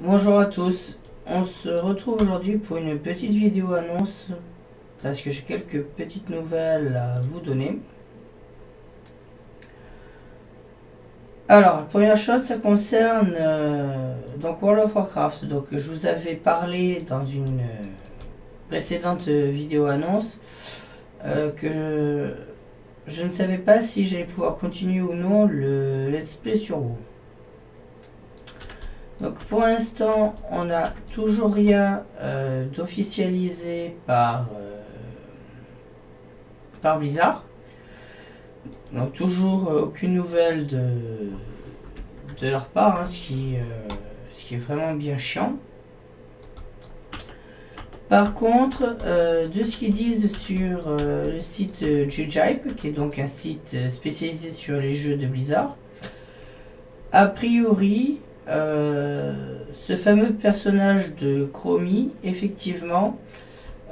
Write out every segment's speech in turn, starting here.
Bonjour à tous, on se retrouve aujourd'hui pour une petite vidéo annonce parce que j'ai quelques petites nouvelles à vous donner. Alors, la première chose, ça concerne donc World of Warcraft. Donc, je vous avais parlé dans une précédente vidéo annonce que je ne savais pas si j'allais pouvoir continuer ou non le let's play sur WoW. Donc pour l'instant, on n'a toujours rien d'officialisé par Blizzard. Donc toujours aucune nouvelle de leur part, hein, ce qui est vraiment bien chiant. Par contre, de ce qu'ils disent sur le site Judgehype, qui est donc un site spécialisé sur les jeux de Blizzard, a priori, ce fameux personnage de Chromie, effectivement,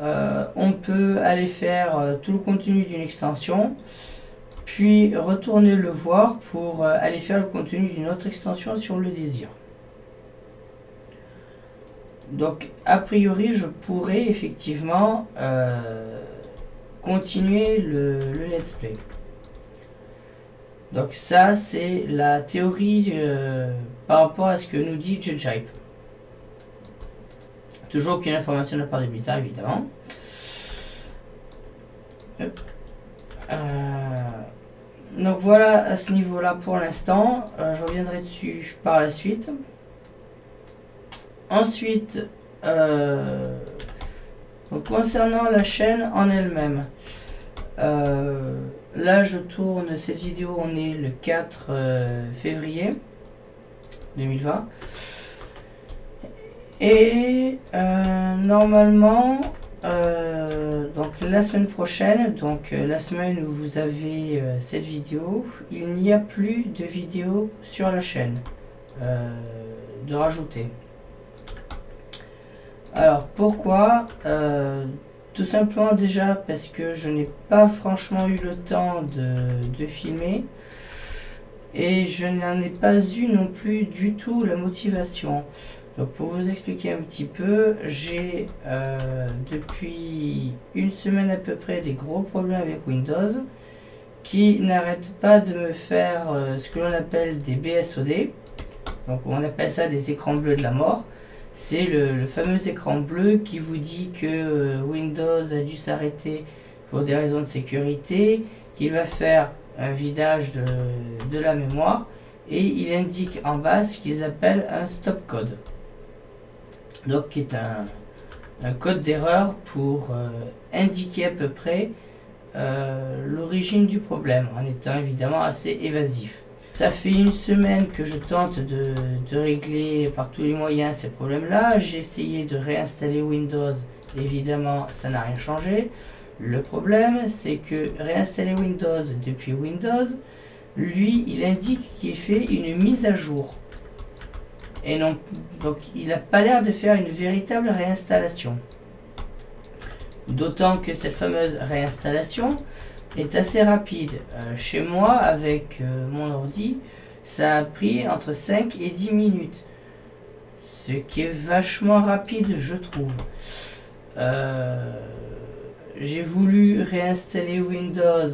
on peut aller faire tout le contenu d'une extension, puis retourner le voir pour aller faire le contenu d'une autre extension sur le désir. Donc, a priori, je pourrais effectivement continuer le let's play. Donc ça, c'est la théorie par rapport à ce que nous dit Judgehype. Toujours aucune information de la part de Blizzard, évidemment. Donc voilà à ce niveau-là pour l'instant. Je reviendrai dessus par la suite. Ensuite, donc concernant la chaîne en elle-même. Là, je tourne cette vidéo, on est le 4 février 2020. Et normalement, donc la semaine prochaine, donc la semaine où vous avez cette vidéo, il n'y a plus de vidéo sur la chaîne de rajouter. Alors pourquoi tout simplement déjà parce que je n'ai pas franchement eu le temps de filmer et je n'en ai pas eu non plus du tout la motivation. Donc pour vous expliquer un petit peu, j'ai depuis une semaine à peu près des gros problèmes avec Windows qui n'arrêtent pas de me faire ce que l'on appelle des BSOD. Donc on appelle ça des écrans bleus de la mort. C'est le fameux écran bleu qui vous dit que Windows a dû s'arrêter pour des raisons de sécurité, qu'il va faire un vidage de la mémoire et il indique en bas ce qu'ils appellent un stop code. Donc qui est un code d'erreur pour indiquer à peu près l'origine du problème en étant évidemment assez évasif. Ça fait une semaine que je tente de régler par tous les moyens ces problèmes-là. J'ai essayé de réinstaller Windows. Évidemment, ça n'a rien changé. Le problème, c'est que réinstaller Windows depuis Windows, lui, il indique qu'il fait une mise à jour. Et non, donc, il n'a pas l'air de faire une véritable réinstallation. D'autant que cette fameuse réinstallation est assez rapide. Chez moi, avec mon ordi, ça a pris entre 5 et 10 minutes. Ce qui est vachement rapide, je trouve. J'ai voulu réinstaller Windows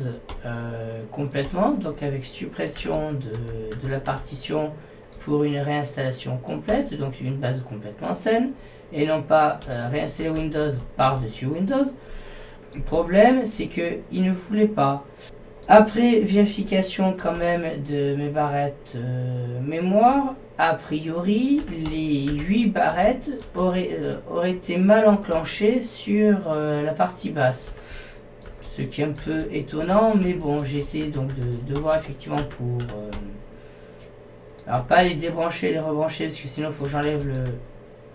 complètement, donc avec suppression de la partition pour une réinstallation complète, donc une base complètement saine, et non pas réinstaller Windows par-dessus Windows. Le problème, c'est qu'il ne voulait pas. Après vérification quand même de mes barrettes mémoire, a priori, les 8 barrettes auraient été mal enclenchées sur la partie basse. Ce qui est un peu étonnant, mais bon, j'ai essayé donc de voir effectivement pour... alors pas les débrancher, les rebrancher, parce que sinon il faut que j'enlève le...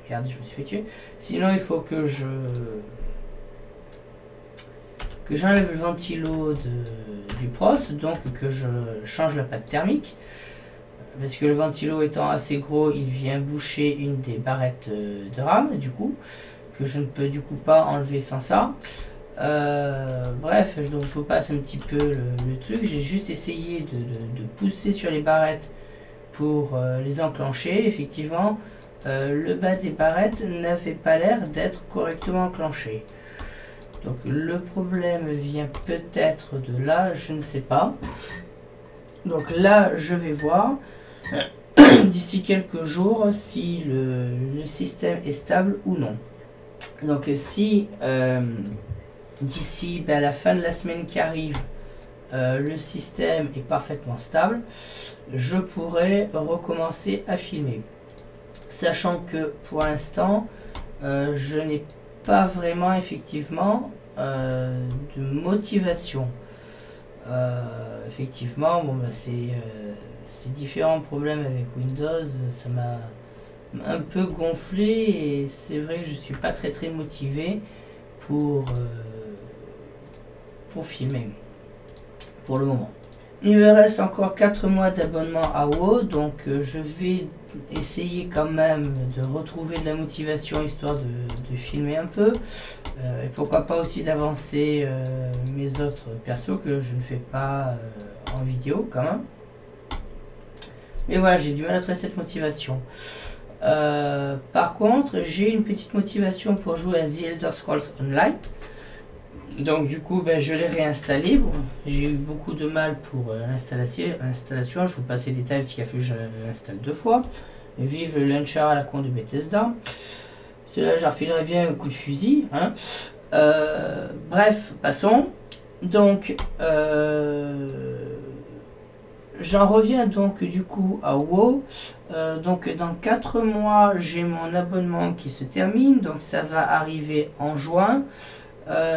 Regardez, je me suis fait tuer. Sinon il faut que j'enlève le ventilo du pros, donc que je change la pâte thermique, parce que le ventilo étant assez gros, il vient boucher une des barrettes de RAM, du coup, que je ne peux du coup pas enlever sans ça. Bref, donc je vous passe un petit peu le truc. J'ai juste essayé de pousser sur les barrettes pour les enclencher. Effectivement, le bas des barrettes n'avait pas l'air d'être correctement enclenché. Donc le problème vient peut-être de là, je ne sais pas. Donc là, je vais voir d'ici quelques jours si le système est stable ou non. Donc si d'ici la fin de la semaine qui arrive, le système est parfaitement stable, je pourrais recommencer à filmer. Sachant que pour l'instant, je n'ai pas vraiment effectivement de motivation. Effectivement, bon, ces différents problèmes avec Windows, ça m'a un peu gonflé et c'est vrai que je suis pas très motivé pour filmer pour le moment. Il me reste encore 4 mois d'abonnement à WoW, donc je vais essayer quand même de retrouver de la motivation histoire de filmer un peu. Et pourquoi pas aussi d'avancer mes autres persos que je ne fais pas en vidéo quand même. Mais voilà, j'ai du mal à trouver cette motivation. Par contre, j'ai une petite motivation pour jouer à The Elder Scrolls Online. Donc du coup, je l'ai réinstallé. Bon, j'ai eu beaucoup de mal pour l'installation. Je vous passe les détails parce qu'il a fallu que je l'installe 2 fois. Vive le launcher à la con de Bethesda. Cela, je refilerai bien un coup de fusil. Hein. Bref, passons. Donc, j'en reviens donc du coup à WoW. Donc dans 4 mois, j'ai mon abonnement qui se termine. Donc ça va arriver en juin.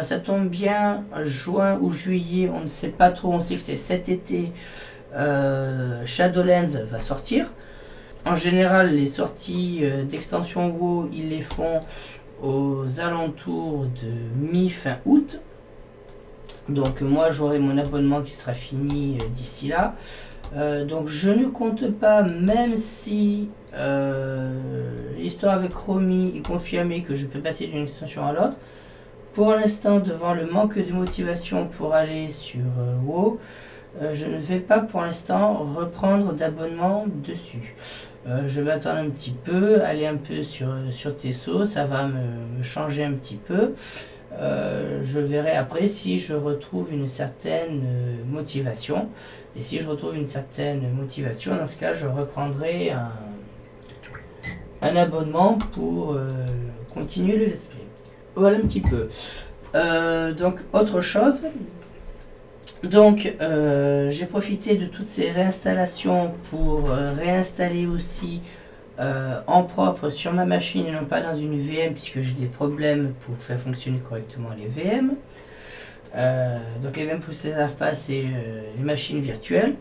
Ça tombe bien, juin ou juillet, on ne sait pas trop, on sait que c'est cet été, Shadowlands va sortir. En général, les sorties d'extension WoW, ils les font aux alentours de mi-fin août. Donc moi, j'aurai mon abonnement qui sera fini d'ici là. Donc je ne compte pas, même si l'histoire avec Romy est confirmée que je peux passer d'une extension à l'autre. Pour l'instant, devant le manque de motivation pour aller sur WoW, je ne vais pas pour l'instant reprendre d'abonnement dessus. Je vais attendre un petit peu, aller un peu sur Tesso, ça va me changer un petit peu. Je verrai après si je retrouve une certaine motivation. Et si je retrouve une certaine motivation, dans ce cas, je reprendrai un abonnement pour continuer le let's play. Voilà un petit peu. Donc, autre chose. Donc, j'ai profité de toutes ces réinstallations pour réinstaller aussi en propre sur ma machine et non pas dans une VM puisque j'ai des problèmes pour faire fonctionner correctement les VM. Donc, les VM, pour ceux qui ne savent pas, c'est les machines virtuelles.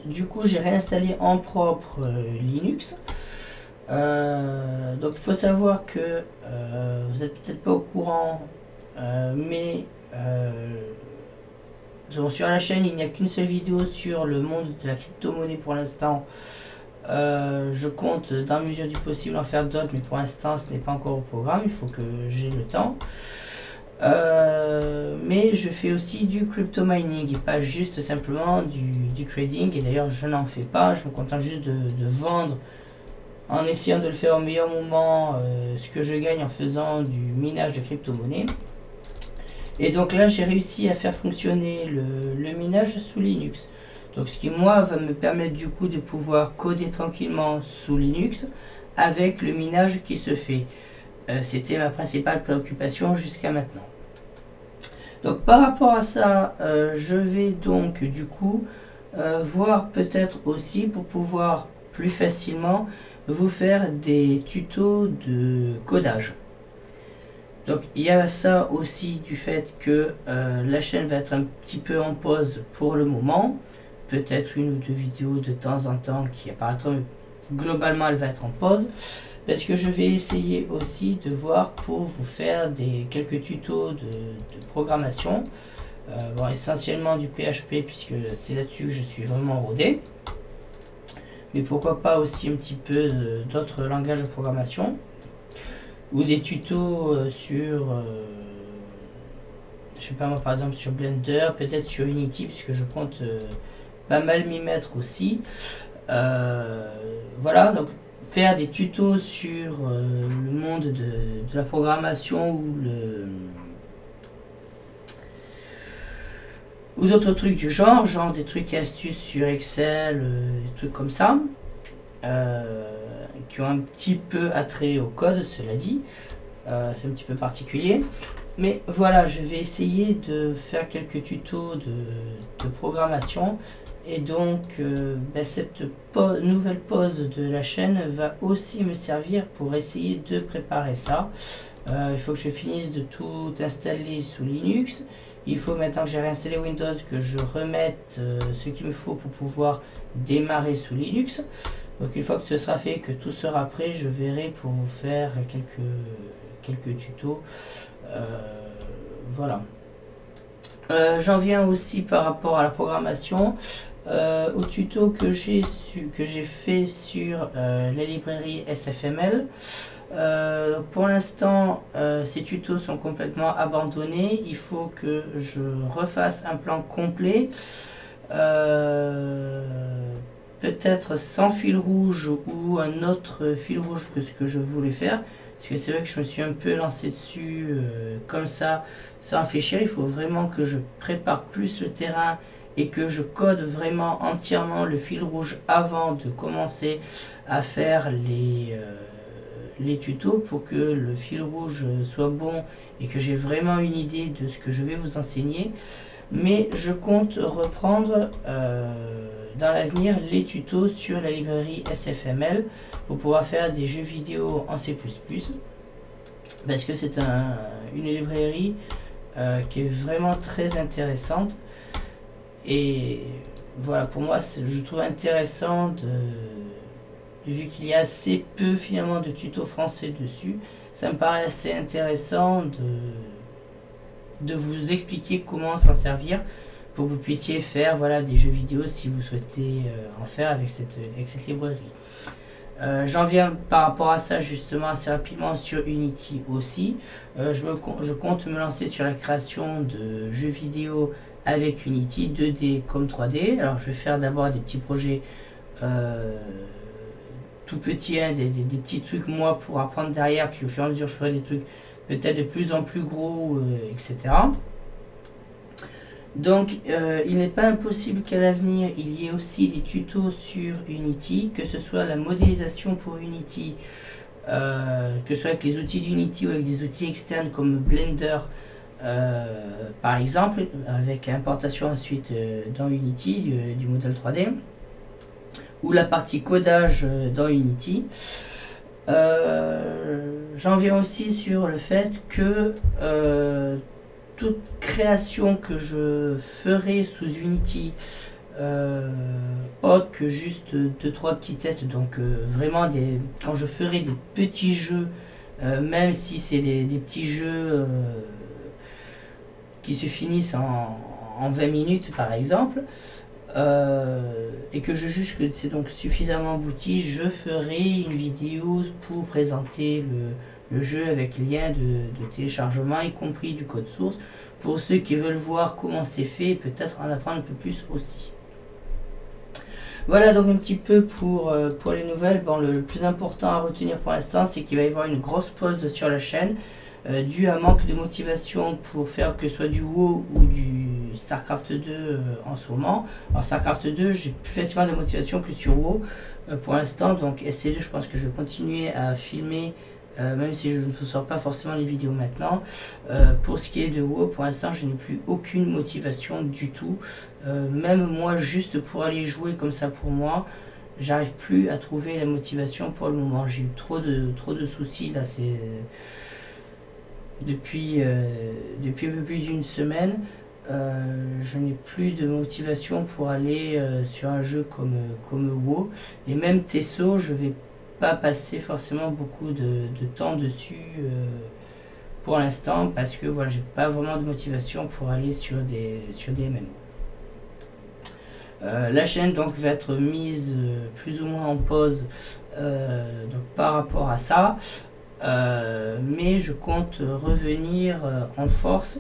Du coup, j'ai réinstallé en propre Linux. Donc il faut savoir que vous n'êtes peut-être pas au courant, mais sur la chaîne il n'y a qu'une seule vidéo sur le monde de la crypto-monnaie pour l'instant. Je compte dans la mesure du possible en faire d'autres, mais pour l'instant ce n'est pas encore au programme, il faut que j'ai le temps. Mais je fais aussi du crypto mining et pas juste simplement du trading, et d'ailleurs je n'en fais pas, je me contente juste de vendre en essayant de le faire au meilleur moment, ce que je gagne en faisant du minage de crypto-monnaie. Et donc là j'ai réussi à faire fonctionner le minage sous Linux. Donc ce qui moi va me permettre du coup de pouvoir coder tranquillement sous Linux avec le minage qui se fait. C'était ma principale préoccupation jusqu'à maintenant. Donc par rapport à ça, je vais donc du coup voir peut-être aussi pour pouvoir plus facilement vous faire des tutos de codage. Donc il y a ça aussi du fait que la chaîne va être un petit peu en pause pour le moment. Peut-être une ou deux vidéos de temps en temps qui apparaîtront, mais globalement elle va être en pause. Parce que je vais essayer aussi de voir pour vous faire quelques tutos de programmation. Bon, essentiellement du PHP puisque c'est là-dessus que je suis vraiment rodé. Mais pourquoi pas aussi un petit peu d'autres langages de programmation. Ou des tutos sur, je sais pas moi, par exemple sur Blender, peut-être sur Unity puisque je compte pas mal m'y mettre aussi. voilà, donc faire des tutos sur le monde de la programmation ou d'autres trucs du genre des trucs et astuces sur Excel, des trucs comme ça, qui ont un petit peu attrait au code, cela dit. C'est un petit peu particulier. Mais voilà, je vais essayer de faire quelques tutos de programmation. Et donc, cette nouvelle pause de la chaîne va aussi me servir pour essayer de préparer ça. Il faut que je finisse de tout installer sous Linux. Il faut maintenant que j'ai réinstallé Windows que je remette ce qu'il me faut pour pouvoir démarrer sous Linux. Donc une fois que ce sera fait, que tout sera prêt, je verrai pour vous faire quelques tutos. Voilà. J'en viens aussi par rapport à la programmation. Au tuto que j'ai fait sur la librairie SFML. Pour l'instant, ces tutos sont complètement abandonnés. Il faut que je refasse un plan complet, peut-être sans fil rouge ou un autre fil rouge que ce que je voulais faire, parce que c'est vrai que je me suis un peu lancé dessus comme ça sans réfléchir. Il faut vraiment que je prépare plus le terrain et que je code vraiment entièrement le fil rouge avant de commencer à faire les tutos, pour que le fil rouge soit bon et que j'ai vraiment une idée de ce que je vais vous enseigner. Mais je compte reprendre dans l'avenir les tutos sur la librairie SFML pour pouvoir faire des jeux vidéo en C++, parce que c'est une librairie qui est vraiment très intéressante. Et voilà, pour moi, je trouve intéressant vu qu'il y a assez peu finalement de tutos français dessus, ça me paraît assez intéressant de vous expliquer comment s'en servir pour que vous puissiez faire des jeux vidéo si vous souhaitez en faire avec cette librairie. J'en viens par rapport à ça justement assez rapidement sur Unity aussi. Je compte me lancer sur la création de jeux vidéo avec Unity 2D comme 3D. Alors je vais faire d'abord des petits projets tout petits, hein, des petits trucs moi pour apprendre derrière, puis au fur et à mesure je ferai des trucs peut-être de plus en plus gros, etc. Donc il n'est pas impossible qu'à l'avenir il y ait aussi des tutos sur Unity, que ce soit la modélisation pour Unity, que ce soit avec les outils d'Unity ou avec des outils externes comme Blender, par exemple, avec importation ensuite dans Unity du modèle 3D, ou la partie codage dans Unity. J'en viens aussi sur le fait que toute création que je ferai sous Unity, autre que juste 2-3 petits tests, donc vraiment quand je ferai des petits jeux, même si c'est des petits jeux qui se finissent en 20 minutes par exemple, et que je juge que c'est donc suffisamment abouti, je ferai une vidéo pour présenter le jeu avec lien de téléchargement, y compris du code source, pour ceux qui veulent voir comment c'est fait et peut-être en apprendre un peu plus aussi. Voilà donc un petit peu pour les nouvelles. Bon, le plus important à retenir pour l'instant, c'est qu'il va y avoir une grosse pause sur la chaîne, dû à manque de motivation pour faire que ce soit du WoW ou du StarCraft 2 en ce moment. Alors StarCraft 2, j'ai plus facilement de motivation que sur WoW pour l'instant, donc SC2 je pense que je vais continuer à filmer, même si je ne vous sors pas forcément les vidéos maintenant. Pour ce qui est de WoW, pour l'instant je n'ai plus aucune motivation du tout, même moi juste pour aller jouer comme ça pour moi, j'arrive plus à trouver la motivation pour le moment. J'ai eu trop de soucis là, c'est depuis un peu plus d'une semaine. Je n'ai plus de motivation pour aller sur un jeu comme WoW, et même TESO je vais pas passer forcément beaucoup de temps dessus pour l'instant, parce que voilà, j'ai pas vraiment de motivation pour aller sur des MMO. La chaîne donc va être mise plus ou moins en pause donc par rapport à ça, mais je compte revenir en force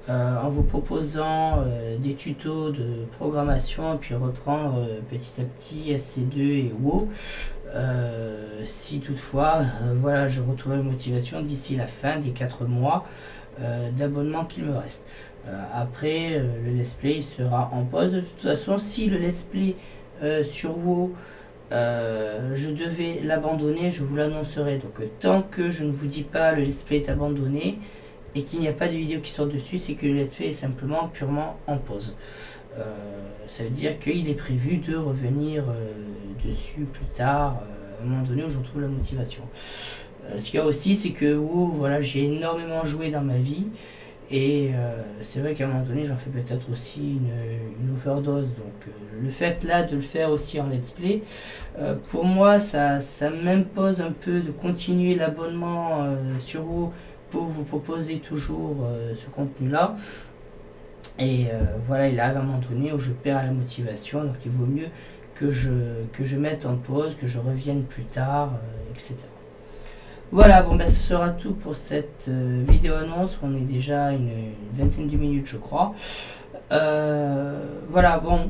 en vous proposant des tutos de programmation, et puis reprendre petit à petit SC2 et WoW. Si toutefois, voilà, je retrouve une motivation d'ici la fin des 4 mois d'abonnement qu'il me reste. Après, le let's play sera en pause. De toute façon, si le let's play sur WoW, je devais l'abandonner, je vous l'annoncerai. Donc tant que je ne vous dis pas le let's play est abandonné et qu'il n'y a pas de vidéo qui sort dessus, c'est que le let's play est simplement purement en pause. Ça veut dire qu'il est prévu de revenir dessus plus tard, à un moment donné où je retrouve la motivation. Ce qu'il y a aussi, c'est que voilà, j'ai énormément joué dans ma vie. Et c'est vrai qu'à un moment donné, j'en fais peut-être aussi une overdose. Donc le fait là de le faire aussi en let's play, pour moi, ça m'impose un peu de continuer l'abonnement sur WoW pour vous proposer toujours ce contenu-là. Et voilà, il arrive à un moment donné où je perds la motivation. Donc il vaut mieux que je mette en pause, que je revienne plus tard, etc. Voilà, bon ben ce sera tout pour cette vidéo annonce. On est déjà à une vingtaine de minutes, je crois. Voilà, bon,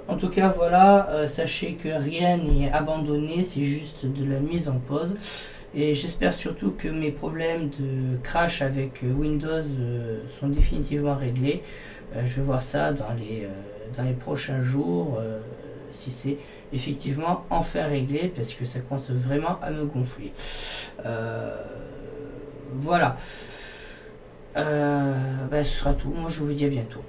en tout cas, voilà, sachez que rien n'est abandonné, c'est juste de la mise en pause. Et j'espère surtout que mes problèmes de crash avec Windows sont définitivement réglés. Je vais voir ça dans les prochains jours, si c'est effectivement enfin réglé, parce que ça commence vraiment à me gonfler. Voilà. Ce sera tout. Moi, je vous dis à bientôt.